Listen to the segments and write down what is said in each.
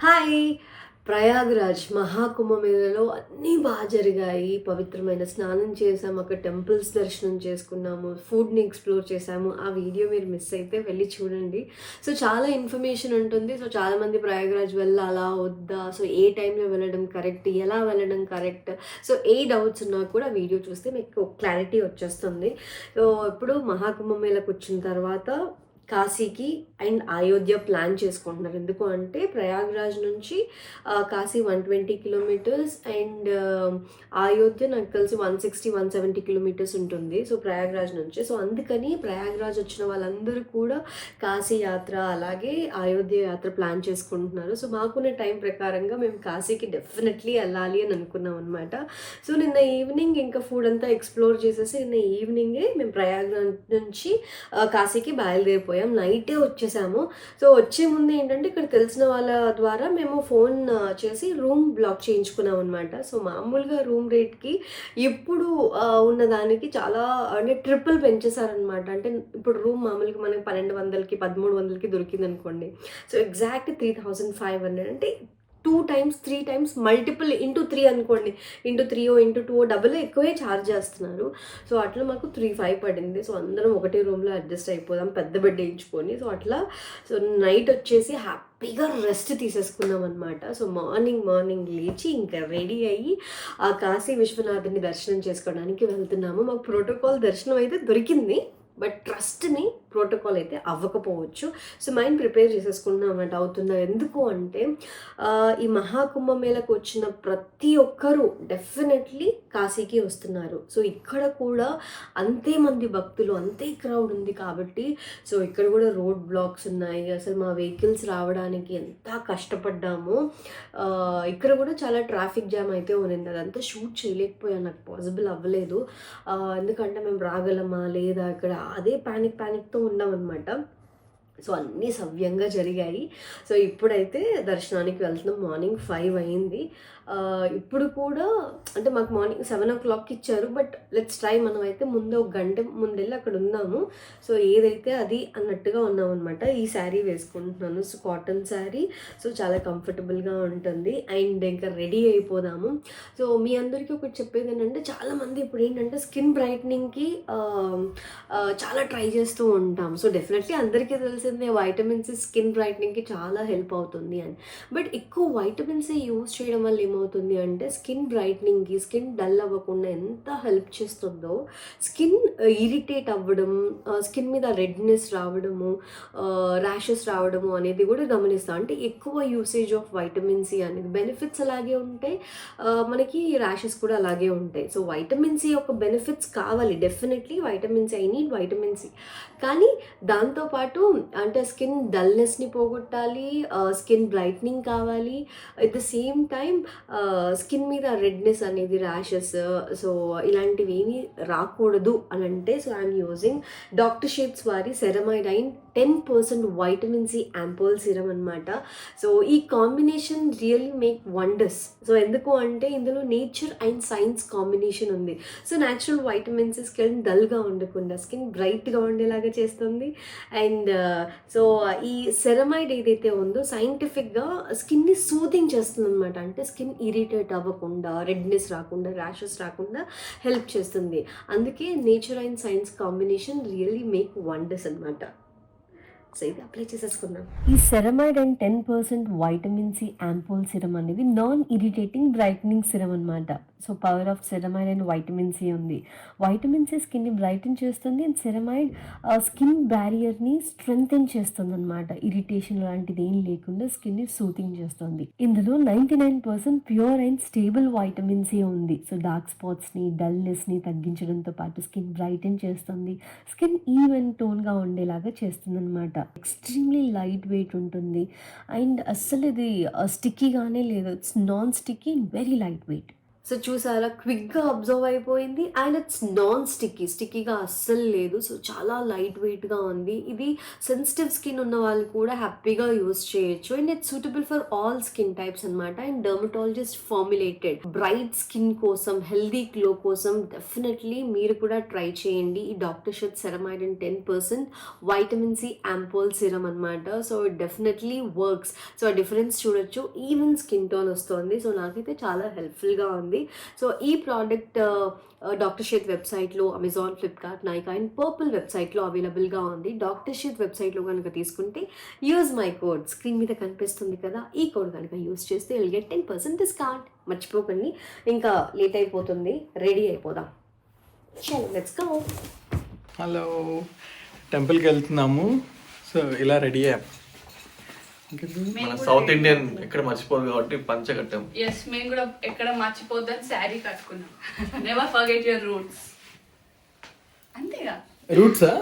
Hi! Prayagraj మహాకుంభమేళలో అన్నీ బాగా జరిగాయి. పవిత్రమైన స్నానం చేసాం, అక్కడ టెంపుల్స్ దర్శనం చేసుకున్నాము, ఫుడ్ని ఎక్స్ప్లోర్ చేసాము. ఆ వీడియో మీరు మిస్ అయితే వెళ్ళి చూడండి. సో చాలా ఇన్ఫర్మేషన్ ఉంటుంది. సో చాలామంది ప్రయాగ్రాజ్ వెళ్ళాలా వద్దా, సో ఏ టైంలో వెళ్ళడం కరెక్ట్, ఎలా వెళ్ళడం కరెక్ట్, సో ఏ డౌట్స్ ఉన్నా కూడా వీడియో చూస్తే మీకు క్లారిటీ వచ్చేస్తుంది. సో ఇప్పుడు మహాకుంభమేళకు వచ్చిన తర్వాత కాశీకి అండ్ అయోధ్య ప్లాన్ చేసుకుంటున్నారు. ఎందుకు అంటే ప్రయాగ్రాజ్ నుంచి కాశీ 120 కిలోమీటర్స్ అండ్ అయోధ్య నాకు తెలిసి 160-170 కిలోమీటర్స్ ఉంటుంది. సో ప్రయాగ్రాజ్ నుంచి. సో అందుకని ప్రయాగ్రాజ్ వచ్చిన వాళ్ళందరూ కూడా కాశీ యాత్ర అలాగే అయోధ్య యాత్ర ప్లాన్ చేసుకుంటున్నారు. సో మాకున్న టైం ప్రకారంగా మేము కాశీకి డెఫినెట్లీ వెళ్ళాలి అని అనుకున్నాం అనమాట. సో నిన్న ఈవినింగ్ ఇంకా ఫుడ్ అంతా ఎక్స్ప్లోర్ చేసేసి నిన్న ఈవినింగే మేము ప్రయాగ్రాజ్ నుంచి కాశీకి బయలుదేరిపోయాం. నైటే వచ్చేసాము. సో వచ్చే ముందు ఏంటంటే ఇక్కడ తెలిసిన వాళ్ళ ద్వారా మేము ఫోన్ చేసి రూమ్ బ్లాక్ చేయించుకున్నాం అనమాట. సో మామూలుగా రూమ్ రేట్కి ఇప్పుడు ఉన్నదానికి చాలా అంటే ట్రిపుల్ పెంచేశారనమాట. అంటే ఇప్పుడు రూమ్ మామూలుగా మనకి 1200కి 1300కి దొరికింది అనుకోండి. సో ఎగ్జాక్ట్ 3500 అంటే 2 times 3 times మల్టిపుల్ ఇంటూ 3 అనుకోండి. ఇంటూ 3 ఇంటూ 2 డబుల్ ఎక్కువే ఛార్జ్ చేస్తున్నారు. సో అట్లా మాకు 3,500 పడింది. సో అందరం ఒకటే రూమ్లో అడ్జస్ట్ అయిపోదాం, పెద్ద బెడ్ వేయించుకొని. సో అట్లా సో నైట్ వచ్చేసి హ్యాపీగా రెస్ట్ తీసేసుకున్నాం అనమాట. సో మార్నింగ్ లేచి ఇంకా రెడీ అయ్యి ఆ కాశీ విశ్వనాథుని దర్శనం చేసుకోవడానికి వెళ్తున్నాము. మాకు ప్రోటోకాల్ దర్శనం అయితే దొరికింది, బట్ ట్రస్ట్ని ప్రోటోకాల్ అయితే అవ్వకపోవచ్చు. సో మైండ్ ప్రిపేర్ చేసేసుకుంటున్నాం అన్నమాట. అవుతుందా? ఎందుకు అంటే ఈ మహాకుంభమేళకు వచ్చిన ప్రతి ఒక్కరూ డెఫినెట్లీ కాశీకి వస్తున్నారు. సో ఇక్కడ కూడా అంతే మంది భక్తులు, అంతే క్రౌడ్ ఉంది కాబట్టి సో ఇక్కడ కూడా రోడ్ బ్లాక్స్ ఉన్నాయి. అసలు మా వెహికల్స్ రావడానికి ఎంత కష్టపడ్డామో. ఇక్కడ కూడా చాలా ట్రాఫిక్ జామ్ అయితే ఉన్నింది. అదంతా షూట్ చేయలేకపోయాను, నాకు పాసిబుల్ అవ్వలేదు. ఎందుకంటే మేము రాగలమా లేదా ఇక్కడ అదే ప్యానిక్తో ఉన్నామన్నమాట. సో అన్నీ సవ్యంగా జరిగాయి. సో ఇప్పుడైతే దర్శనానికి వెళ్తున్నాం. మార్నింగ్ 5 అయింది. ఇప్పుడు కూడా అంటే మాకు మార్నింగ్ 7 o'clock ఇచ్చారు. బట్ లెట్స్ ట్రై, మనం అయితే ముందు 1 గంట ముందెళ్ళి అక్కడ ఉన్నాము. సో ఏదైతే అది అన్నట్టుగా ఉన్నాం అనమాట. ఈ శారీ వేసుకుంటున్నాను. So cotton sari. సో చాలా కంఫర్టబుల్గా ఉంటుంది. అండ్ ఇంకా రెడీ అయిపోదాము. సో మీ అందరికీ ఒకటి చెప్పేది ఏంటంటే చాలామంది ఇప్పుడు ఏంటంటే స్కిన్ బ్రైట్నింగ్కి చాలా ట్రై చేస్తూ ఉంటాం. సో డెఫినెట్లీ అందరికీ తెలిసిందే వైటమిన్ సి స్కిన్ బ్రైట్నింగ్కి చాలా హెల్ప్ అవుతుంది అని. బట్ ఎక్కువ వైటమిన్ సి యూజ్ చేయడం వల్ల ఏమవుతుంది అంటే స్కిన్ బ్రైట్నింగ్కి, స్కిన్ డల్ అవ్వకుండా ఎంత హెల్ప్ చేస్తుందో, స్కిన్ ఇరిటేట్ అవ్వడం, స్కిన్ మీద రెడ్నెస్ రావడము, ర్యాషెస్ రావడము అనేది కూడా గమనిస్తాం. అంటే ఎక్కువ యూసేజ్ ఆఫ్ వైటమిన్ సి అనేది బెనిఫిట్స్ అలాగే ఉంటాయి, మనకి ర్యాషెస్ కూడా అలాగే ఉంటాయి. సో వైటమిన్ సి యొక్క బెనిఫిట్స్ కావాలి definitely. Vitamin C, I need vitamin C. కానీ దాంతోపాటు అంటే స్కిన్ డల్నెస్ని పోగొట్టాలి, స్కిన్ బ్రైట్నింగ్ కావాలి. At the same time skin మీద రెడ్నెస్ అనేది, ర్యాషెస్, సో ఇలాంటివి ఏమీ రాకూడదు అని అంటే so I'm using doctor shapes వారి సెరమైడైన్ 10% వైటమిన్ సి యాంపోల్ సిరం అనమాట. సో ఈ combination really make wonders. So ఎందుకు అంటే ఇందులో నేచర్ అండ్ సైన్స్ కాంబినేషన్ ఉంది. సో న్యాచురల్ వైటమిన్స్ స్కిన్ డల్గా ఉండకుండా స్కిన్ బ్రైట్గా ఉండేలాగా చేస్తుంది. అండ్ సో ఈ సెరమైడ్ ఏదైతే ఉందో సైంటిఫిక్గా స్కిన్ని సూదింగ్ చేస్తుంది అనమాట. అంటే స్కిన్ ఇరిటేట్ అవ్వకుండా, రెడ్నెస్ రాకుండా, ర్యాషెస్ రాకుండా హెల్ప్ చేస్తుంది. అందుకే nature and science combination really make wonders అనమాట. సో ఇది అప్లై చేసేసుకుందాం. ఈ ceramide and 10% vitamin C ampoule serum అనేది నాన్ ఇరిటేటింగ్ బ్రైట్నింగ్ సిరం అనమాట. So power of ceramide and vitamin C ఉంది. వైటమిన్ సి స్కిన్ని బ్రైటన్ చేస్తుంది అండ్ సెరమైడ్ స్కిన్ బ్యారియర్ని స్ట్రెంగ్తెన్ చేస్తుంది అనమాట. ఇరిటేషన్ లాంటిది ఏం లేకుండా స్కిన్ని సూతింగ్ చేస్తుంది. ఇందులో 99% pure and stable vitamin C ఉంది. సో డార్క్ స్పాట్స్ని, డల్నెస్ని తగ్గించడంతో పాటు స్కిన్ బ్రైటన్ చేస్తుంది, స్కిన్ ఈవెన్ టోన్గా ఉండేలాగా చేస్తుంది అనమాట. ఎక్స్ట్రీమ్లీ లైట్ వెయిట్ ఉంటుంది అండ్ అస్సలు ఇది స్టిక్కీగానే లేదు. It's non sticky and very light weight. So చూసారా, క్విక్గా అబ్జర్వ్ అయిపోయింది అండ్ ఇట్స్ నాన్ స్టిక్కీగా అస్సలు లేదు. సో చాలా లైట్ వెయిట్గా ఉంది. ఇది సెన్సిటివ్ స్కిన్ ఉన్న వాళ్ళు కూడా హ్యాపీగా యూస్ చేయొచ్చు and it's suitable for all skin types అనమాట. And dermatologist formulated bright skin కోసం, హెల్దీ గ్లో కోసం డెఫినెట్లీ మీరు కూడా ట్రై చేయండి ఈ doctor Sheth ceramide and 10% vitamin C ampoule serum అనమాట. So it definitely works. So ఆ డిఫరెన్స్ చూడొచ్చు, ఈవెన్ స్కిన్ టోన్ వస్తుంది. సో నాకైతే చాలా హెల్ప్ఫుల్గా ఉంది. సో ఈ ప్రోడక్ట్ డాక్టర్ షెత్ వెబ్సైట్లో, Amazon, Flipkart, Nykaa and purple వెబ్సైట్లో అవైలబుల్గా ఉంది. డాక్టర్ షెత్ వెబ్సైట్లో కనుక తీసుకుంటే యూజ్ మై కోడ్, స్క్రీన్ మీద కనిపిస్తుంది కదా, ఈ కోడ్ కనుక యూజ్ చేస్తే విల్ గెట్ 10% డిస్కౌంట్. మర్చిపోకండి, ఇంకా లేట్ అయిపోతుంది, రెడీ అయిపోదాం. చలో లెట్స్ గో. హలో, టెంపుల్కి వెళ్తున్నాము. సో ఇలా రెడీ అయ్యాం. మన సౌత్ ఇండియన్ ఎక్కడ మర్చిపోదు కాబట్టి పంచ కట్టాం. ఎస్, మేము కూడా ఎక్కడ మర్చిపోద్దని శారీ కట్టుకున్నాం. Never forget your roots. అంతేగా రూట్సా?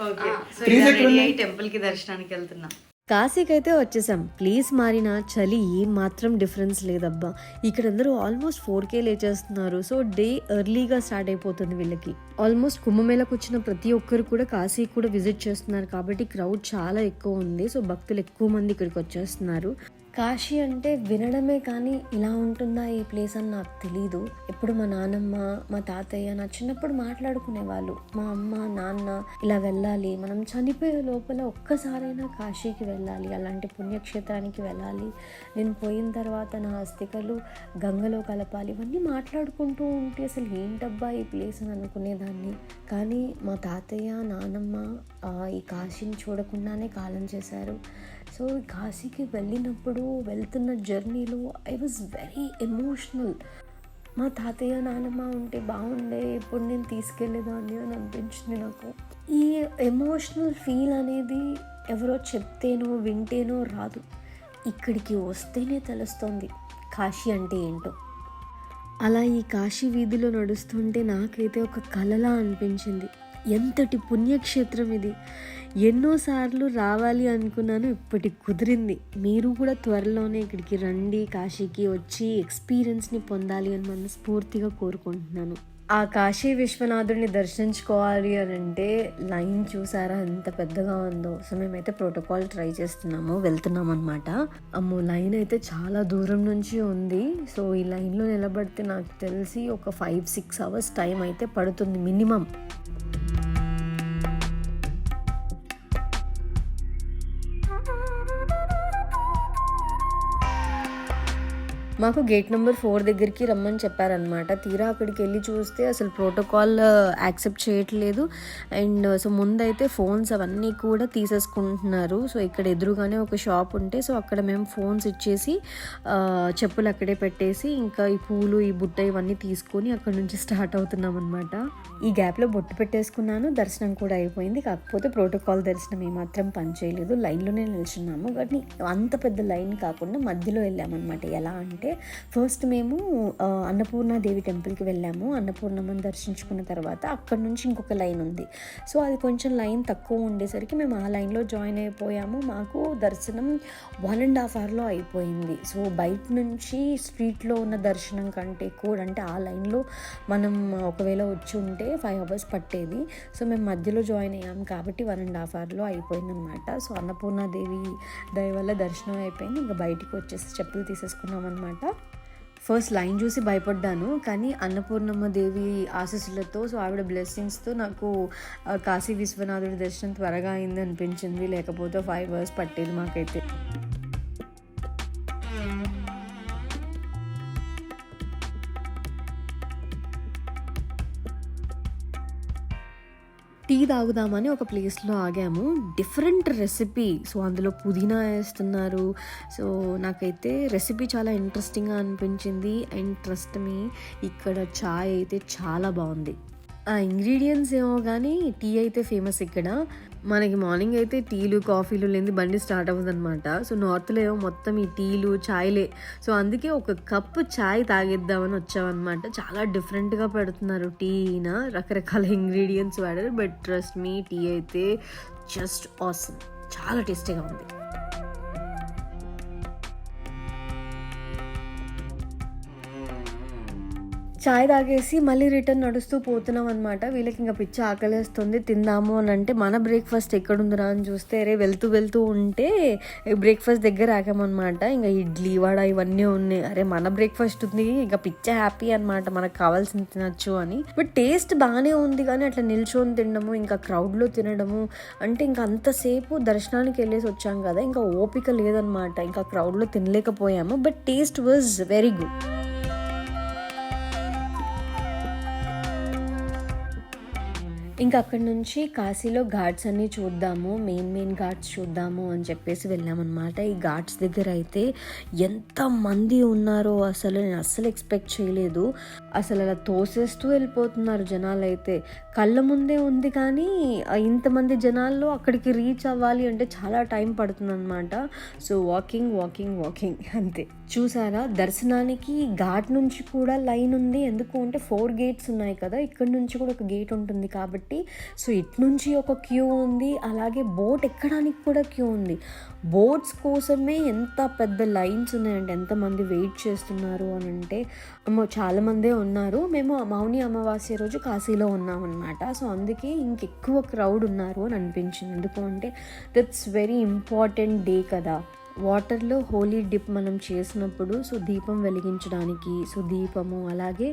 ఓకే, సో ఇలా రెడీ అయ్యి టెంపుల్ కి దర్శనానికి వెళ్తున్నాం. కాశీకి అయితే వచ్చేసాం. ప్లేస్ మారిన చలి ఏం మాత్రం డిఫరెన్స్ లేదబ్బా. ఇక్కడ అందరూ ఆల్మోస్ట్ 4K లేచేస్తున్నారు. సో డే ఎర్లీగా స్టార్ట్ అయిపోతుంది వీళ్ళకి. ఆల్మోస్ట్ కుంభమేళకు వచ్చిన ప్రతి ఒక్కరు కూడా కాశీ కూడా విజిట్ చేస్తున్నారు కాబట్టి క్రౌడ్ చాలా ఎక్కువ ఉంది. సో భక్తులు ఎక్కువ మంది ఇక్కడికి వచ్చేస్తున్నారు. కాశీ అంటే వినడమే కానీ ఇలా ఉంటుందా ఈ ప్లేస్ అని నాకు తెలీదు. ఎప్పుడు మా నాన్నమ్మ, మా తాతయ్య నా చిన్నప్పుడు మాట్లాడుకునేవాళ్ళు, మా అమ్మ నాన్న ఇలా వెళ్ళాలి, మనం చనిపోయే లోపల ఒక్కసారైనా కాశీకి వెళ్ళాలి, అలాంటి పుణ్యక్షేత్రానికి వెళ్ళాలి, నేను పోయిన తర్వాత నా అస్థికలు గంగలో కలపాలి, ఇవన్నీ మాట్లాడుకుంటూ ఉంటే అసలు ఏంటబ్బా ఈ ప్లేస్ అని అనుకునేదాన్ని. కానీ మా తాతయ్య, నాన్నమ్మ ఈ కాశీని చూడకుండానే కాలం చేశారు. సో కాశీకి వెళ్ళినప్పుడు, వెళ్తున్న జర్నీలో ఐ వాజ్ వెరీ ఎమోషనల్. మా తాతయ్య, నాన్నమ్మ ఉంటే బాగుండే, ఇప్పుడు నేను తీసుకెళ్ళేదాన్ని అని అనిపించింది నాకు. ఈ ఎమోషనల్ ఫీల్ అనేది ఎవరో చెప్తేనో వింటేనో రాదు, ఇక్కడికి వస్తేనే తెలుస్తుంది కాశీ అంటే ఏంటో. అలా ఈ కాశీ వీధిలో నడుస్తుంటే నాకైతే ఒక కలలా అనిపించింది. ఎంతటి పుణ్యక్షేత్రం ఇది. ఎన్నోసార్లు రావాలి అనుకున్నాను, ఇప్పటికి కుదిరింది. మీరు కూడా త్వరలోనే ఇక్కడికి రండి, కాశీకి వచ్చి ఎక్స్పీరియన్స్ని పొందాలి అని మనస్ఫూర్తిగా కోరుకుంటున్నాను. ఆ కాశీ విశ్వనాథుడిని దర్శించుకోవాలి అని అంటే లైన్ చూసారా ఎంత పెద్దగా ఉందో. సో మేమైతే ప్రోటోకాల్ ట్రై చేస్తున్నాము, వెళ్తున్నాం అనమాట. అమ్మో, లైన్ అయితే చాలా దూరం నుంచి ఉంది. సో ఈ లైన్లో నిలబడితే నాకు తెలిసి ఒక 5-6 అవర్స్ టైం అయితే పడుతుంది మినిమం. మాకు గేట్ నెంబర్ 4 దగ్గరికి రమ్మని చెప్పారనమాట. తీరా అక్కడికి వెళ్ళి చూస్తే అసలు ప్రోటోకాల్ యాక్సెప్ట్ చేయట్లేదు. అండ్ సో ముందైతే ఫోన్స్ అవన్నీ కూడా తీసేసుకుంటున్నారు. సో ఇక్కడ ఎదురుగానే ఒక షాప్ ఉంటే సో అక్కడ మేము ఫోన్స్ ఇచ్చేసి చెప్పులు అక్కడే పెట్టేసి ఇంకా ఈ పూలు, ఈ బుట్ట ఇవన్నీ తీసుకొని అక్కడ నుంచి స్టార్ట్ అవుతున్నాం అనమాట. ఈ గ్యాప్లో బొట్టు పెట్టేసుకున్నాను, దర్శనం కూడా అయిపోయింది. కాకపోతే ప్రోటోకాల్ దర్శనం ఏమాత్రం పనిచేయలేదు, లైన్లోనే నిల్చున్నాము. కానీ అంత పెద్ద లైన్ కాకుండా మధ్యలో వెళ్ళామన్నమాట. ఎలా అంటే ఫస్ట్ మేము అన్నపూర్ణాదేవి టెంపుల్కి వెళ్ళాము. అన్నపూర్ణమ్మని దర్శించుకున్న తర్వాత అక్కడ నుంచి ఇంకొక లైన్ ఉంది. సో అది కొంచెం లైన్ తక్కువ ఉండేసరికి మేము ఆ లైన్లో జాయిన్ అయిపోయాము. మాకు దర్శనం 1.5 అవర్లో అయిపోయింది. సో బయట నుంచి స్ట్రీట్లో ఉన్న దర్శనం కంటే కూడా, అంటే ఆ లైన్లో మనం ఒకవేళ వచ్చి ఉంటే 5 అవర్స్ పట్టేది. సో మేము మధ్యలో జాయిన్ అయ్యాము కాబట్టి 1.5 అవర్లో అయిపోయింది అనమాట. సో అన్నపూర్ణాదేవి దయ వల్ల దర్శనం అయిపోయింది. ఇంకా బయటికి వచ్చేసి చెప్పులు తీసేసుకున్నాం అనమాట. ఫస్ట్ లైన్ చూసి భయపడ్డాను, కానీ అన్నపూర్ణమ్మ దేవి ఆశీస్సులతో, సో ఆవిడ బ్లెస్సింగ్స్తో నాకు కాశీ విశ్వనాథుడి దర్శనం త్వరగా అయింది అనిపించింది. లేకపోతే 5 hours పట్టేది మాకైతే. టీ తాగుదామని ఒక ప్లేస్లో ఆగాము. డిఫరెంట్ రెసిపీ, సో అందులో పుదీనా వేస్తున్నారు. సో నాకైతే రెసిపీ చాలా ఇంట్రెస్టింగ్గా అనిపించింది. అండ్ ట్రస్ట్ మీ, ఇక్కడ చాయ్ అయితే చాలా బాగుంది. ఆ ఇంగ్రీడియంట్స్ ఏమో కానీ టీ అయితే ఫేమస్ ఇక్కడ. మనకి మార్నింగ్ అయితే టీలు కాఫీలు లేని బండి స్టార్ట్ అవ్వదు అనమాట. సో నార్త్లో ఏమో మొత్తం ఈ టీలు చాయ్లే. సో అందుకే ఒక కప్పు చాయ్ తాగేద్దామని వచ్చామన్నమాట. చాలా డిఫరెంట్గా పెడుతున్నారు టీనా, రకరకాల ఇంగ్రీడియంట్స్ వాడారు. బట్ ట్రస్ట్ మీ, టీ అయితే జస్ట్ ఆసమ్, చాలా టేస్టీగా ఉంది. చాయ్ తాగేసి మళ్ళీ రిటర్న్ నడుస్తూ పోతున్నాం అనమాట. వీళ్ళకి ఇంకా పిచ్చి ఆకలేస్తుంది, తిందాము అని అంటే మన బ్రేక్ఫాస్ట్ ఎక్కడుందిరా అని చూస్తే అరే వెళ్తూ ఉంటే బ్రేక్ఫాస్ట్ దగ్గర ఆగామన్నమాట. ఇంకా ఇడ్లీ వడ ఇవన్నీ ఉన్నాయి. అరే మన బ్రేక్ఫాస్ట్ ఉంది, ఇంకా పిచ్చ హ్యాపీ అనమాట, మనకు కావాల్సింది తినచ్చు అని. బట్ టేస్ట్ బాగానే ఉంది, కానీ అట్లా నిల్చొని తినడము, ఇంకా క్రౌడ్లో తినడము అంటే ఇంకా అంతసేపు దర్శనానికి వెళ్ళేసి వచ్చాం కదా, ఇంకా ఓపిక లేదనమాట, ఇంకా క్రౌడ్లో తినలేకపోయాము. But taste was very good. ఇంకా అక్కడి నుంచి కాశీలో ఘాట్స్ అన్నీ చూద్దాము, మెయిన్ ఘాట్స్ చూద్దాము అని చెప్పేసి వెళ్ళామన్నమాట. ఈ ఘాట్స్ దగ్గర అయితే ఎంతమంది ఉన్నారో అసలు నేను అస్సలు ఎక్స్పెక్ట్ చేయలేదు. అసలు అలా తోసేస్తూ వెళ్ళిపోతున్నారు జనాలు అయితే. కళ్ళ ముందే ఉంది కానీ ఇంతమంది జనాల్లో అక్కడికి రీచ్ అవ్వాలి అంటే చాలా టైం పడుతుంది అనమాట. సో వాకింగ్ అంతే. చూసారా, దర్శనానికి ఘాట్ నుంచి కూడా లైన్ ఉంది. ఎందుకు అంటే 4 gates ఉన్నాయి కదా, ఇక్కడ నుంచి కూడా ఒక గేట్ ఉంటుంది కాబట్టి. సో ఇటు నుంచి ఒక క్యూ ఉంది, అలాగే బోట్ ఎక్కడానికి కూడా క్యూ ఉంది. బోట్స్ కోసమే ఎంత పెద్ద లైన్స్ ఉన్నాయంటే, ఎంతమంది వెయిట్ చేస్తున్నారు అని అంటే చాలామందే ఉన్నారు. మేము మౌని అమావాస్య రోజు కాశీలో ఉన్నామన్నమాట. సో అందుకే ఇంకెక్కువ క్రౌడ్ ఉన్నారు అని అనిపించింది. ఎందుకు అంటే దట్స్ వెరీ ఇంపార్టెంట్ డే కదా. వాటర్లో హోలీ డిప్ మనం చేసినప్పుడు సో దీపం వెలిగించడానికి, సో దీపము అలాగే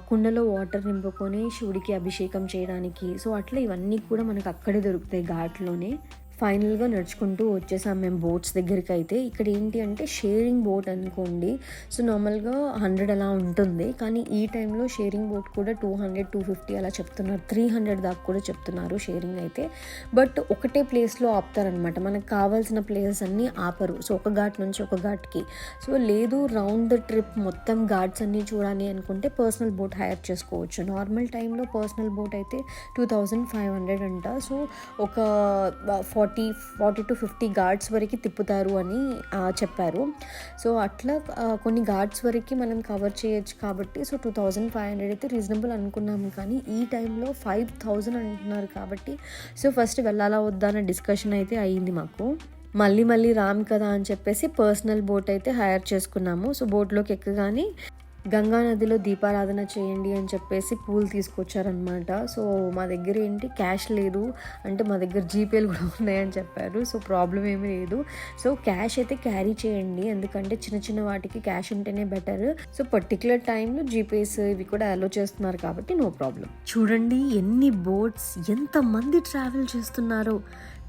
కుండలో వాటర్ నింపుకొని శివుడికి అభిషేకం చేయడానికి, సో అట్లా ఇవన్నీ కూడా మనకు అక్కడే దొరుకుతాయి ఘాట్లోనే. ఫైనల్గా నడుచుకుంటూ వచ్చేసాం మేము బోట్స్ దగ్గరికి. అయితే ఇక్కడ ఏంటి అంటే షేరింగ్ బోట్ అనుకోండి. సో నార్మల్గా 100 అలా ఉంటుంది, కానీ ఈ టైంలో షేరింగ్ బోట్ కూడా 200-250 అలా చెప్తున్నారు, 300 దాకా కూడా చెప్తున్నారు షేరింగ్ అయితే. బట్ ఒకటే ప్లేస్లో ఆపుతారనమాట, మనకు కావాల్సిన ప్లేసెస్ అన్నీ ఆపరు. సో ఒక ఘాట్ నుంచి ఒక ఘాట్కి. సో లేదు రౌండ్ ద ట్రిప్ మొత్తం ఘాట్స్ అన్నీ చూడాలి అనుకుంటే పర్సనల్ బోట్ హైర్ చేసుకోవచ్చు. నార్మల్ టైంలో పర్సనల్ బోట్ అయితే 2500 అంట. సో ఒక 40-50 ఘాట్స్ వరకు తిప్పుతారు అని చెప్పారు. సో అట్లా కొన్ని ఘాట్స్ వరకు మనం కవర్ చేయొచ్చు కాబట్టి సో 2500 అయితే రీజనబుల్ అనుకున్నాము. కానీ ఈ టైంలో 5000 అంటున్నారు కాబట్టి సో ఫస్ట్ వెళ్ళాలా వద్దా అనే డిస్కషన్ అయితే అయ్యింది మాకు. మళ్ళీ రామ్ కదా అని చెప్పేసి పర్సనల్ బోట్ అయితే హైర్ చేసుకున్నాము. సో బోట్లోకి ఎక్కగానే గంగా నదిలో దీపారాధన చేయండి అని చెప్పేసి పూలు తీసుకొచ్చారనమాట. సో మా దగ్గర ఏంటి క్యాష్ లేదు అంటే మా దగ్గర జీపేలు కూడా ఉన్నాయని చెప్పారు. సో ప్రాబ్లం ఏమీ లేదు. సో క్యాష్ అయితే క్యారీ చేయండి, ఎందుకంటే చిన్న వాటికి క్యాష్ ఉంటేనే బెటర్. సో పర్టికులర్ టైంలో జీపేస్ ఇవి కూడా అలో చేస్తున్నారు కాబట్టి నో ప్రాబ్లం. చూడండి ఎన్ని బోట్స్, ఎంతమంది ట్రావెల్ చేస్తున్నారో.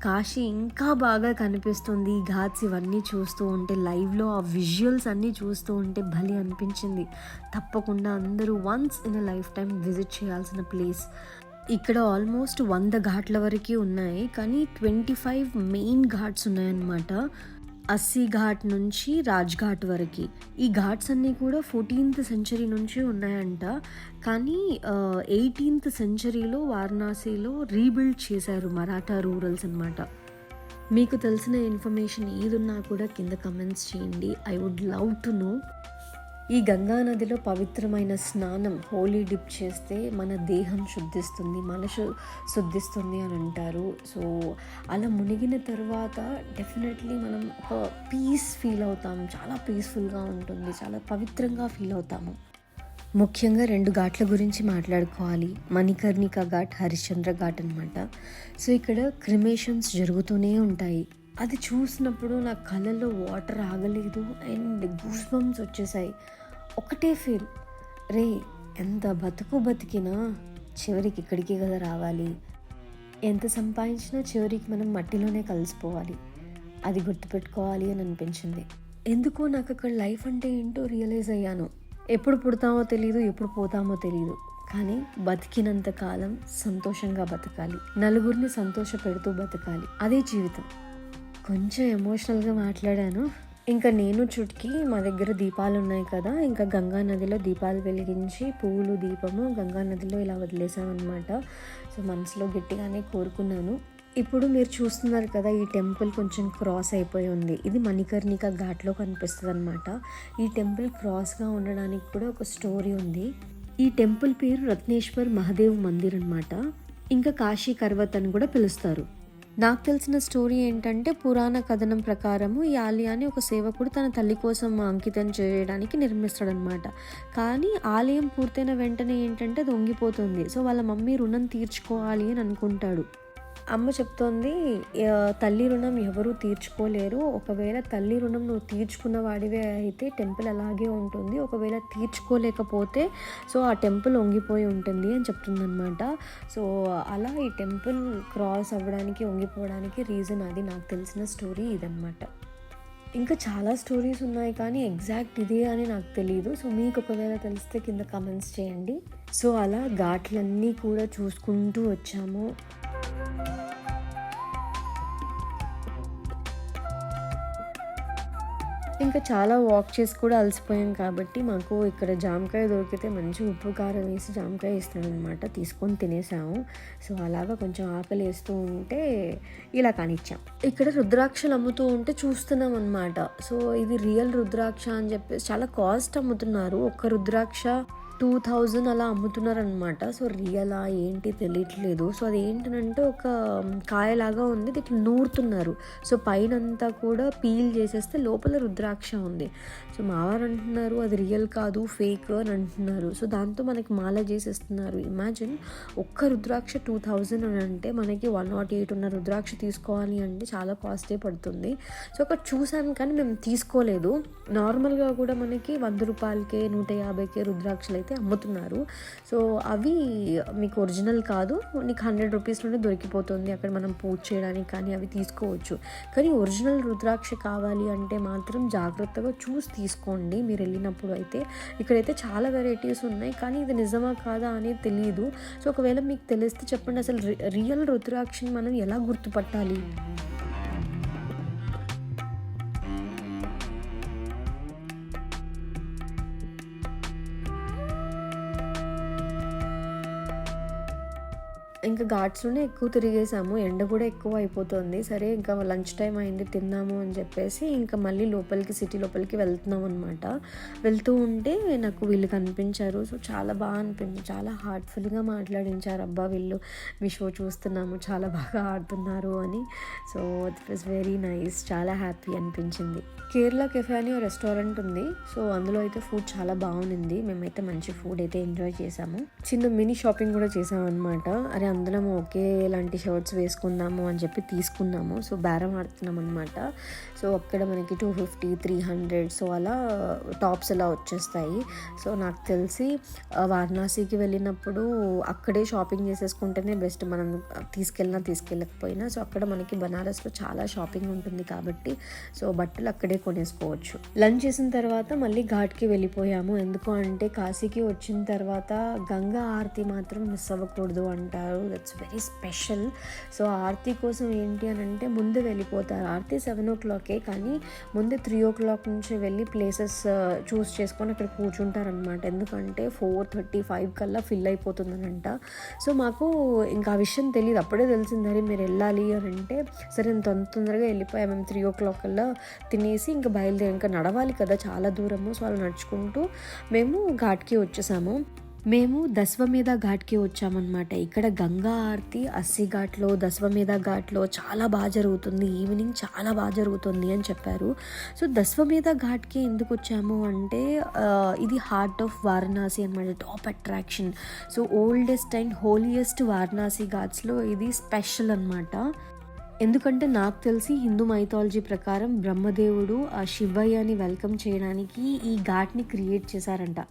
కాశీ ఇంకా బాగా కనిపిస్తుంది. ఘాట్స్ ఇవన్నీ చూస్తూ ఉంటే, లైవ్లో ఆ విజువల్స్ అన్నీ చూస్తూ ఉంటే భలే అనిపించింది. తప్పకుండా అందరూ once in a life time visit చేయాల్సిన ప్లేస్. ఇక్కడ ఆల్మోస్ట్ 100 ఘాట్ల వరకు ఉన్నాయి, కానీ 25 మెయిన్ ఘాట్స్ ఉన్నాయన్నమాట. 80 ఘాట్ నుంచి రాజ్ ఘాట్ వరకు. ఈ ఘాట్స్ అన్నీ కూడా 14th century నుంచి ఉన్నాయంట. కానీ 18th centuryలో వారణాసిలో రీబిల్డ్ చేశారు మరాఠా రూరల్స్ అన్నమాట. మీకు తెలిసిన ఇన్ఫర్మేషన్ ఏదున్నా కూడా కింద కమెంట్స్ చేయండి, I would love to know. ఈ గంగా నదిలో పవిత్రమైన స్నానం, హోలీ డిప్ చేస్తే మన దేహం శుద్ధిస్తుంది, మనసు శుద్ధిస్తుంది అని అంటారు. సో అలా మునిగిన తర్వాత డెఫినెట్లీ మనం ఒక పీస్ ఫీల్ అవుతాము, చాలా పీస్ఫుల్గా ఉంటుంది, చాలా పవిత్రంగా ఫీల్ అవుతాము. ముఖ్యంగా 2 ఘాట్ల గురించి మాట్లాడుకోవాలి. మణికర్ణిక ఘాట్, హరిశ్చంద్ర ఘాట్ అనమాట. సో ఇక్కడ క్రిమేషన్స్ జరుగుతూనే ఉంటాయి. అది చూసినప్పుడు నా కళ్ళల్లో వాటర్ ఆగలేదు అండ్ గూస్ బంప్స్ వచ్చేసాయి. ఒకటే ఫీల్, రే ఎంత బతికినా చివరికి ఇక్కడికి కదా రావాలి, ఎంత సంపాదించినా చివరికి మనం మట్టిలోనే కలిసిపోవాలి, అది గుర్తుపెట్టుకోవాలి అని అనిపించింది. ఎందుకో నాకు అక్కడ లైఫ్ అంటే ఏంటో రియలైజ్ అయ్యాను. ఎప్పుడు పుడతామో తెలియదు, ఎప్పుడు పోతామో తెలియదు, కానీ బతికినంత కాలం సంతోషంగా బతకాలి, నలుగురిని సంతోష పెడుతూ బతకాలి, అదే జీవితం. కొంచెం ఎమోషనల్గా మాట్లాడాను. ఇంకా నేను చుట్కి మా దగ్గర దీపాలు ఉన్నాయి కదా, ఇంకా గంగా నదిలో దీపాలు వెలిగించి పువ్వులు దీపము గంగా నదిలో ఇలా వదిలేసామన్నమాట. సో మనసులో గట్టిగానే కోరుకున్నాను. ఇప్పుడు మీరు చూస్తున్నారు కదా, ఈ టెంపుల్ కొంచెం క్రాస్ అయిపోయి ఉంది. ఇది మణికర్ణిక ఘాట్లో కనిపిస్తుంది అనమాట. ఈ టెంపుల్ క్రాస్గా ఉండడానికి కూడా ఒక స్టోరీ ఉంది. ఈ టెంపుల్ పేరు రత్నేశ్వర్ మహాదేవ్ మందిర్ అనమాట. ఇంకా కాశీ కర్వత్ అని కూడా పిలుస్తారు. నాకు తెలిసిన స్టోరీ ఏంటంటే, పురాణ కథనం ప్రకారము ఈ ఆలయాన్ని ఒక సేవకుడు తన తల్లి కోసం అంకితం చేయడానికి నిర్మిస్తాడనమాట. కానీ ఆలయం పూర్తయిన వెంటనే ఏంటంటే అది వంగిపోతుంది. సో వాళ్ళ మమ్మీ రుణం తీర్చుకోవాలి అని అనుకుంటాడు. అమ్మ చెప్తోంది, తల్లి రుణం ఎవరూ తీర్చుకోలేరు, ఒకవేళ తల్లి రుణం నువ్వు తీర్చుకున్న వాడివే అయితే టెంపుల్ అలాగే ఉంటుంది, ఒకవేళ తీర్చుకోలేకపోతే సో ఆ టెంపుల్ వంగిపోయి ఉంటుంది అని చెప్తుందనమాట. సో అలా ఈ టెంపుల్ క్రాస్ అవ్వడానికి వంగిపోవడానికి రీజన్ అది. నాకు తెలిసిన స్టోరీ ఇదనమాట. ఇంకా చాలా స్టోరీస్ ఉన్నాయి కానీ ఎగ్జాక్ట్ ఇదే అని నాకు తెలియదు. సో మీకు ఒకవేళ తెలిస్తే కింద కమెంట్స్ చేయండి. సో అలా ఘాట్లన్నీ కూడా చూసుకుంటూ వచ్చాము. ఇంకా చాలా వాక్ చేసి కూడా అలసిపోయాం కాబట్టి మాకు ఇక్కడ జామకాయ దొరికితే మంచి ఉప్పు కారం వేసి జామకాయ ఇస్తాడనమాట, తీసుకొని తినేసాము. సో అలాగా కొంచెం ఆకలి వేస్తూ ఉంటే ఇలా కానిచ్చాం. ఇక్కడ రుద్రాక్షలు అమ్ముతూ ఉంటే చూస్తున్నాం అనమాట. సో ఇది రియల్ రుద్రాక్ష అని చెప్పేసి చాలా కాస్ట్ అమ్ముతున్నారు. ఒక్క రుద్రాక్ష 2000 అలా అమ్ముతున్నారనమాట. సో రియలా ఏంటి తెలియట్లేదు. సో అది ఏంటంటే ఒక కాయలాగా ఉంది, ఇట్లా నూరుతున్నారు. సో పైన అంతా కూడా పీల్ చేసేస్తే లోపల రుద్రాక్ష ఉంది. సో మావారు అంటున్నారు అది రియల్ కాదు, ఫేక్ అని అంటున్నారు. సో దాంతో మనకి మాల చేసేస్తున్నారు. ఇమాజిన్ ఒక్క రుద్రాక్ష 2000 అని అంటే మనకి 108 ఉన్న రుద్రాక్ష తీసుకోవాలి అంటే చాలా కాస్టే పడుతుంది. సో అక్కడ చూసాను కానీ మేము తీసుకోలేదు. నార్మల్గా కూడా మనకి 100 రూపాయలకే 150కే రుద్రాక్షలు అయితే అమ్ముతున్నారు. సో అవి మీకు ఒరిజినల్ కాదు, నీకు 100 రూపీస్లోనే దొరికిపోతుంది. అక్కడ మనం పూజ చేయడానికి కానీ అవి తీసుకోవచ్చు. కానీ ఒరిజినల్ రుద్రాక్ష కావాలి అంటే మాత్రం జాగ్రత్తగా చూసి తీసుకోండి మీరు వెళ్ళినప్పుడు. అయితే ఇక్కడైతే చాలా వెరైటీస్ ఉన్నాయి కానీ ఇది నిజమా కాదా అనేది తెలియదు. సో ఒకవేళ మీకు తెలిస్తే చెప్పండి, అసలు రియల్ రుద్రాక్షని మనం ఎలా గుర్తుపట్టాలి? ఇంకా ఘాట్స్లోనే ఎక్కువ తిరిగేసాము, ఎండ కూడా ఎక్కువ అయిపోతుంది. సరే ఇంకా లంచ్ టైం అయింది, తిన్నాము అని చెప్పేసి ఇంకా మళ్ళీ లోపలికి సిటీ లోపలికి వెళ్తున్నాం అనమాట. వెళ్తూ ఉంటే నాకు వీళ్ళు కనిపించారు. సో చాలా బాగా అనిపించింది, చాలా హార్ట్ఫుల్గా మాట్లాడించారు. అబ్బా వీళ్ళు మీ షో చూస్తున్నాము, చాలా బాగా ఆడుతున్నారు అని. So it was very nice, చాలా హ్యాపీ అనిపించింది. కేరళ కెఫే అని రెస్టారెంట్ ఉంది. సో అందులో అయితే ఫుడ్ చాలా బాగుంది. మేమైతే మంచి ఫుడ్ అయితే ఎంజాయ్ చేసాము. చిన్న మినీ షాపింగ్ కూడా చేసాము అనమాట. అరే అందరం ఒకే ఇలాంటి షర్ట్స్ వేసుకుందాము అని చెప్పి తీసుకున్నాము. సో బేరం ఆడుతున్నాం అనమాట. సో అక్కడ మనకి 250, 300 సో అలా టాప్స్ అలా వచ్చేస్తాయి. సో నాకు తెలిసి వారణాసికి వెళ్ళినప్పుడు అక్కడే షాపింగ్ చేసేసుకుంటేనే బెస్ట్, మనం తీసుకెళ్ళకపోయినా. సో అక్కడ మనకి బనారస్లో చాలా షాపింగ్ ఉంటుంది కాబట్టి సో బట్టలు అక్కడే కొనేసుకోవచ్చు. లంచ్ చేసిన తర్వాత మళ్ళీ ఘాట్కి వెళ్ళిపోయాము. ఎందుకు అంటే కాశీకి వచ్చిన తర్వాత గంగా ఆరతి మాత్రం మిస్ అవ్వకూడదు అంటారు. That's very special. సో ఆరతి కోసం ఏంటి అని అంటే ముందు వెళ్ళిపోతారు. ఆరతి 7 o'clockే కానీ ముందే 3 o'clock నుంచి వెళ్ళి ప్లేసెస్ చూస్ చేసుకొని అక్కడ కూర్చుంటారనమాట. ఎందుకంటే 4:35 కల్లా ఫిల్ అయిపోతుందనంట. సో మాకు ఇంకా ఆ విషయం తెలియదు, అప్పుడే తెలిసింది మీరు వెళ్ళాలి అని అంటే సరే తొందరగా వెళ్ళిపోయాము. మేము 3 o'clock కల్లా తినేసి ఇంకా బయలుదేరి, ఇంకా నడవాలి కదా చాలా దూరము. సో అలా నడుచుకుంటూ మేము ఘాట్కి వచ్చేసాము. మేము దస్వమేధ ఘాట్కి వచ్చామన్నమాట. ఇక్కడ గంగా ఆరతి 80 ఘాట్లో, దస్వమేధ ఘాట్లో చాలా బాగా జరుగుతుంది, ఈవినింగ్ చాలా బాగా జరుగుతుంది అని చెప్పారు. సో దస్వమేధ ఘాట్కి ఎందుకు వచ్చాము అంటే ఇది హార్ట్ ఆఫ్ వారణాసి అనమాట, top attraction. So oldest and holiest Varanasi ఘాట్స్లో ఇది స్పెషల్ అనమాట. ఎందుకంటే నాకు తెలిసి హిందూ మైథాలజీ ప్రకారం బ్రహ్మదేవుడు ఆ శివయ్యని వెల్కమ్ చేయడానికి ఈ ఘాట్ని క్రియేట్ చేశారంట.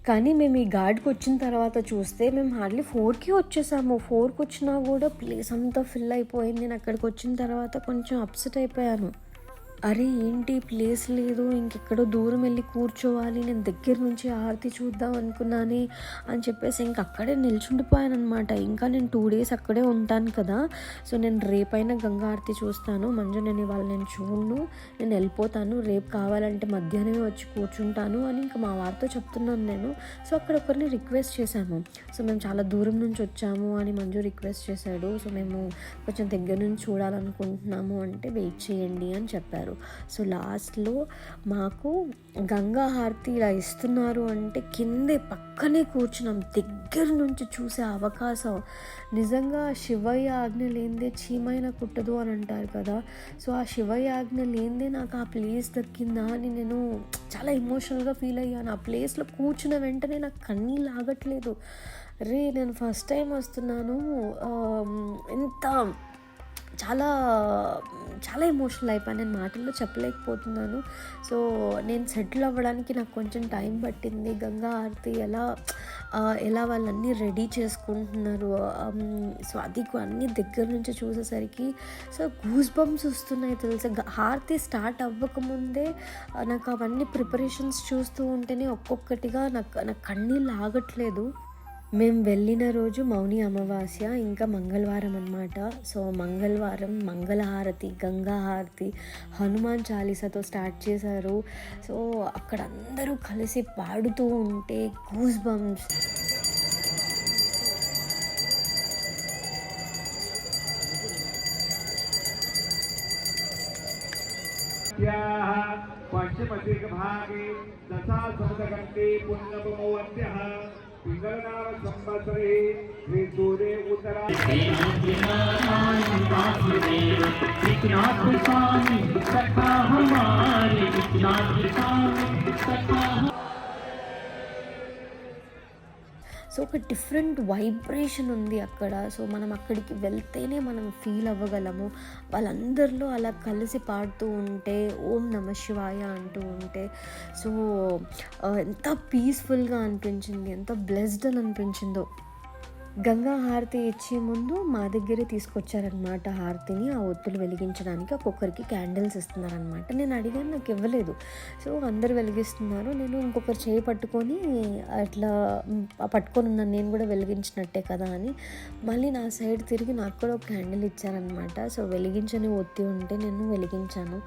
కానీ మేము ఈ ఘాట్కి వచ్చిన తర్వాత చూస్తే మేము హార్డ్లీ 4కి వచ్చేసాము. 4కి వచ్చినా కూడా ప్లేస్ అంతా ఫిల్ అయిపోయింది. నేను అక్కడికి వచ్చిన తర్వాత కొంచెం అప్సెట్ అయిపోయాను. అరే ఏంటి ప్లేస్ లేదు, ఇంకెక్కడో దూరం వెళ్ళి కూర్చోవాలి, నేను దగ్గర నుంచి హారతి చూద్దాం అనుకున్నాను అని చెప్పేసి ఇంక అక్కడే నిల్చుండిపోయాను అనమాట. ఇంకా నేను 2 days అక్కడే ఉంటాను కదా, సో నేను రేపైనా గంగా హారతి చూస్తాను. మంజు నేను ఇవాళ నేను చూడను, నేను వెళ్ళిపోతాను, రేపు కావాలంటే మధ్యాహ్నమే వచ్చి కూర్చుంటాను అని ఇంకా మా వారితో చెప్తున్నాను నేను. సో అక్కడ ఒకరిని రిక్వెస్ట్ చేశాము. సో మేము చాలా దూరం నుంచి వచ్చాము అని మంజు రిక్వెస్ట్ చేశాడు. సో మేము కొంచెం దగ్గర నుంచి చూడాలనుకుంటున్నాము అంటే వెయిట్ చేయండి అని చెప్పారు. సో లాస్ట్లో మాకు గంగా హారతి ఇలా ఇస్తున్నారు అంటే కిందే పక్కనే కూర్చున్నాం. దగ్గర నుంచి చూసే అవకాశం నిజంగా శివయ్య ఆజ్ఞ లేనిదే చీమైనా కుట్టదు అని అంటారు కదా. సో ఆ శివయ్య ఆజ్ఞ లేనిదే నాకు ఆ ప్లేస్ దక్కిందా అని నేను చాలా ఎమోషనల్గా ఫీల్ అయ్యాను. ఆ ప్లేస్లో కూర్చున్న వెంటనే నాకు కన్నీళ్ళు ఆగట్లేదు. రే నేను ఫస్ట్ టైం వస్తున్నాను, ఎంత చాలా చాలా ఎమోషనల్ అయిపోయాను. నేను మాటల్లో చెప్పలేకపోతున్నాను. సో నేను సెటిల్ అవ్వడానికి నాకు కొంచెం టైం పట్టింది. గంగా హారతి ఎలా వాళ్ళన్నీ రెడీ చేసుకుంటున్నారు, సో అది అన్నీ దగ్గర నుంచి చూసేసరికి సో గూస్ బంప్స్ వస్తున్నాయి తెలుసా. హారతి స్టార్ట్ అవ్వకముందే నాకు అవన్నీ ప్రిపరేషన్స్ చూస్తూ ఉంటేనే ఒక్కొక్కటిగా నాకు కన్నీళ్ళు ఆగట్లేదు. మేము వెళ్ళిన రోజు మౌని అమావాస్య, ఇంకా మంగళవారం అన్నమాట. సో మంగళవారం మంగళహారతి, గంగా హారతి, హనుమాన్ చాలీసాతో స్టార్ట్ చేశారు. సో అక్కడ అందరూ కలిసి పాడుతూ ఉంటే గూస్ బంప్స్. పశ్చిమదిగ్భాగే దశాసముద్రగంటే పుణ్యమోవంత్యః పింగళనామ సంవత్సరే శ్రీసూర్యే ఉత్తరా సో ఒక డిఫరెంట్ వైబ్రేషన్ ఉంది అక్కడ. సో మనం అక్కడికి వెళ్తేనే మనం ఫీల్ అవ్వగలము. వాళ్ళందరిలో అలా కలిసి పాడుతూ ఉంటే ఓం నమ శివాయ అంటూ ఉంటే సో ఎంత పీస్ఫుల్గా అనిపించింది, ఎంత బ్లెస్డ్ అని అనిపించిందో. గంగా హారతి ఇచ్చే ముందు మా దగ్గరే తీసుకొచ్చారనమాట హారతిని. ఆ ఒత్తులు వెలిగించడానికి ఒక్కొక్కరికి క్యాండిల్స్ ఇస్తున్నారనమాట. నేను అడిగాను, నాకు ఇవ్వలేదు. సో అందరు వెలిగిస్తున్నారు, నేను ఇంకొకరు చేయి పట్టుకొని అట్లా పట్టుకొని ఉన్నాను, నేను కూడా వెలిగించినట్టే కదా అని. మళ్ళీ నా సైడ్ తిరిగి నాకు కూడా ఒక క్యాండిల్ ఇచ్చారనమాట. సో వెలిగించని ఒత్తి ఉంటే నేను వెలిగించాను.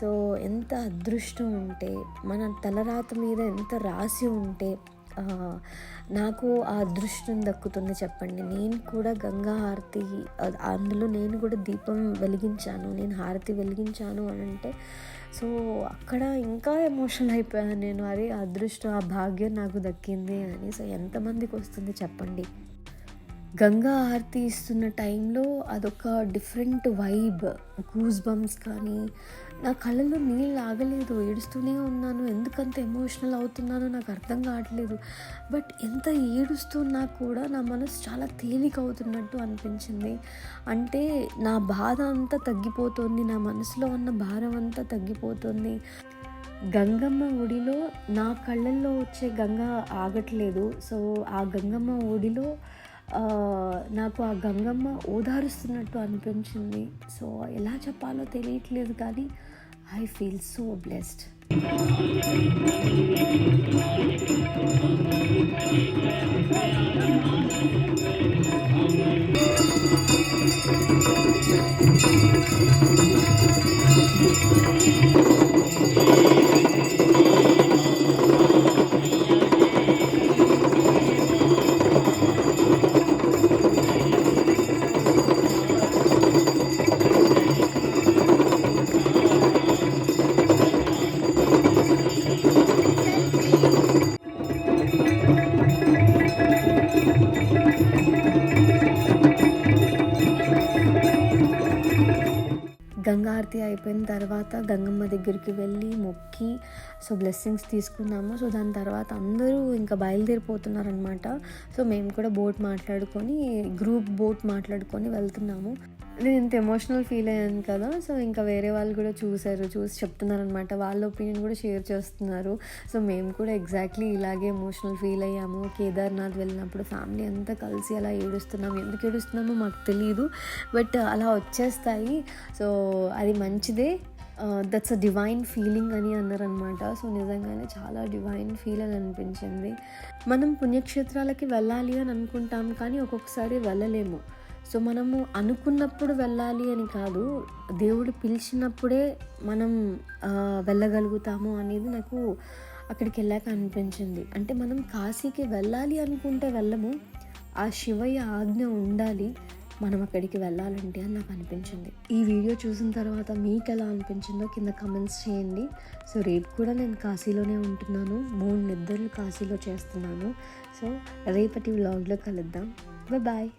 సో ఎంత అదృష్టం ఉంటే, మన తలరాత మీద ఎంత రాసి ఉంటే నాకు ఆ అదృష్టం దక్కుతుంది చెప్పండి. నేను కూడా గంగా హారతి, అందులో నేను కూడా దీపం వెలిగించాను, నేను హారతి వెలిగించాను అని అంటే సో అక్కడ ఇంకా ఎమోషనల్ అయిపోయాను నేను. అరే అదృష్టం, ఆ భాగ్యం నాకు దక్కింది అని. సో ఎంతమందికి వస్తుంది చెప్పండి. గంగా హారతి ఇస్తున్న టైంలో అదొక డిఫరెంట్ వైబ్, గూస్ బంప్స్ కానీ నా కళ్ళల్లో నీళ్ళు ఆగలేదు, ఏడుస్తూనే ఉన్నాను. ఎందుకంత ఎమోషనల్ అవుతున్నానో నాకు అర్థం కావట్లేదు. బట్ ఎంత ఏడుస్తున్నా కూడా నా మనసు చాలా తేలిక అవుతున్నట్టు అనిపించింది. అంటే నా బాధ అంతా తగ్గిపోతుంది, నా మనసులో ఉన్న భారం అంతా తగ్గిపోతుంది. గంగమ్మ ఒడిలో నా కళ్ళల్లో వచ్చే గంగ ఆగట్లేదు. సో ఆ గంగమ్మ ఒడిలో నాకు ఆ గంగమ్మ ఓదారుస్తున్నట్టు అనిపించింది. సో ఎలా చెప్పాలో తెలియట్లేదు కానీ I feel so blessed. Ganga హారతి అయిపోయిన తర్వాత గంగమ్మ దగ్గరికి వెళ్ళి మొక్కి సో బ్లెస్సింగ్స్ తీసుకున్నాము. సో దాని తర్వాత అందరూ ఇంకా బయలుదేరిపోతున్నారనమాట. సో మేము కూడా గ్రూప్ బోట్ మాట్లాడుకొని వెళ్తున్నాము. నేను ఇంత ఎమోషనల్ ఫీల్ అయ్యాను కదా, సో ఇంకా వేరే వాళ్ళు కూడా చూసి చెప్తున్నారనమాట, వాళ్ళ ఒపీనియన్ కూడా షేర్ చేస్తున్నారు. సో మేము కూడా ఎగ్జాక్ట్లీ ఇలాగే ఎమోషనల్ ఫీల్ అయ్యాము. కేదార్నాథ్ వెళ్ళినప్పుడు ఫ్యామిలీ అంతా కలిసి అలా ఏడుస్తున్నాము. ఎందుకు ఏడుస్తున్నామో మాకు తెలియదు, బట్ అలా వచ్చేస్తాయి. సో అది మంచిదే, దట్స్ అ డివైన్ ఫీలింగ్ అని అన్నారనమాట. సో నిజంగానే చాలా డివైన్ ఫీల్ అని అనిపించింది. మనం పుణ్యక్షేత్రాలకి వెళ్ళాలి అని అనుకుంటాం, కానీ ఒక్కొక్కసారి వెళ్ళలేము. సో మనము అనుకున్నప్పుడు వెళ్ళాలి అని కాదు, దేవుడు పిలిచినప్పుడే మనం వెళ్ళగలుగుతాము అనేది నాకు అక్కడికి వెళ్ళాక అనిపించింది. అంటే మనం కాశీకి వెళ్ళాలి అనుకుంటే వెళ్ళము, ఆ శివయ్య ఆజ్ఞ ఉండాలి మనం అక్కడికి వెళ్ళాలంటే అని నాకు అనిపించింది. ఈ వీడియో చూసిన తర్వాత మీకు ఎలా అనిపించిందో కింద కమెంట్స్ చేయండి. సో రేపు కూడా నేను కాశీలోనే ఉంటున్నాను, 3 నిద్రలు కాశీలో చేస్తున్నాను. సో రేపటి వ్లాగ్లో కలుద్దాం. బాయ్.